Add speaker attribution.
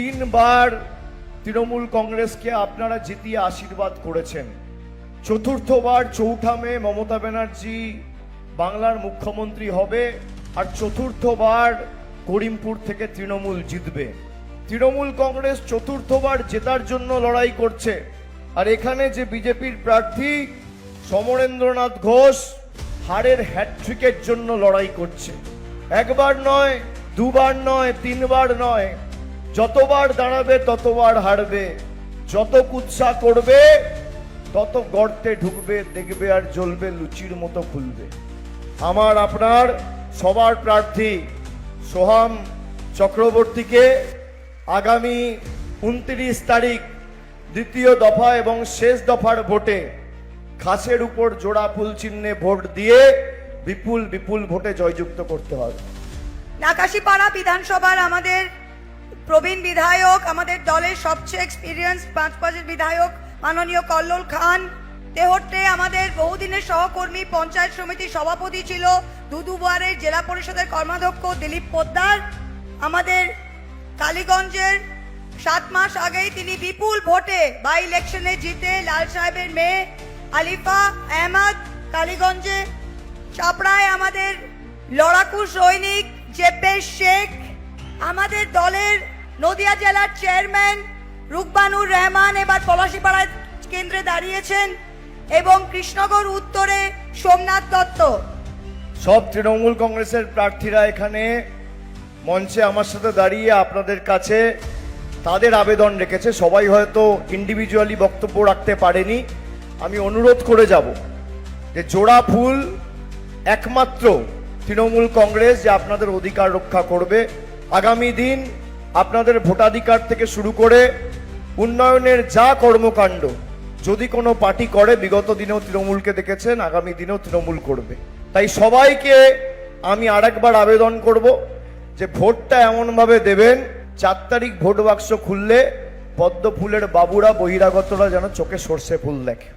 Speaker 1: তিনবার তৃণমূল কংগ্রেসকে আপনারা জিতিয়ে আশীর্বাদ করেছেন। চতুর্থবার ৪ঠা মে মমতা ব্যানার্জি বাংলার মুখ্যমন্ত্রী হবে, আর চতুর্থবার করিমপুর থেকে তৃণমূল জিতবে। তৃণমূল কংগ্রেস চতুর্থবার জেতার জন্য লড়াই করছে, আর এখানে যে বিজেপির প্রার্থী সমরেন্দ্রনাথ ঘোষ হারের হ্যাটট্রিকের জন্য লড়াই করছে। একবার নয়, দুবার নয়, তিনবার নয়, যতবার দাঁড়াবে ততবার হারবে, যত কুৎসা করবে তত গর্তে ঢুকবে, দেখবে আর জ্বলবে, লুচির মতো খুলবে। আমার আপনার সবার প্রার্থী সোহাম চক্রবর্তীকে আগামী 29 তারিখ দ্বিতীয় দফা এবং শেষ দফার ভোটে খাসের উপর জোড়া ফুল চিহ্নে ভোট দিয়ে বিপুল বিপুল ভোটে জয়যুক্ত করতে হবে।
Speaker 2: নাকাশিপাড়া বিধানসভার আমাদের প্রবীণ বিধায়ক, আমাদের দলের সবচেয়ে এক্সপিরিয়েন্স 5 বিধায়ক মাননীয় কল্লোল খান তেহট্টে আমাদের বহুদিনের সহকর্মী, পঞ্চায়েত সমিতির সভাপতি ছিল, দুবারের জেলা পরিষদের কর্মাধ্যক্ষ দিলীপ পোদ্দার আমাদের কালীগঞ্জের 7 মাস আগেই তিনি বিপুল ভোটে বাই ইলেকশনে জিতে লাল সাহেবের মেয়ে আলিফা আহমদ, কালীগঞ্জে চাপড়ায় আমাদের লড়াকু সৈনিক জেব্বের শেখ, আমাদের দলের নদিয়া জেলার চেয়ারম্যান রুকবানুর রহমান এবার পলাশীপাড়া কেন্দ্রে দাঁড়িয়েছেন, এবং কৃষ্ণগড় উত্তরে সোমনাথ দত্ত।
Speaker 1: সব তৃণমূল কংগ্রেসের প্রার্থীরা এখানে মঞ্চে আমার সাথে দাঁড়িয়ে আপনাদের কাছে তাদের আবেদন রেখেছে। সবাই হয়তো ইন্ডিভিজুয়ালি বক্তব্য রাখতে পারেনি। আমি অনুরোধ করে যাব যে জোড়া ফুল একমাত্র তৃণমূল কংগ্রেস যে আপনাদের অধিকার রক্ষা করবে। আগামী দিন আপনাদের ভোটাধিকার থেকে শুরু করে উন্নয়নের যা কর্মকাণ্ড যদি কোনো পার্টি করে, বিগত দিনেও তৃণমূলকে দেখেছেন, আগামী দিনেও তৃণমূল করবে। তাই সবাইকে আমি আরেকবার আবেদন করব যে ভোটটা এমনভাবে দেবেন 4 তারিখ ভোট বাক্স খুললে পদ্ম ফুলের বাবুরা বহিরাগতরা যেন চোখে সর্ষে ফুল দেখে।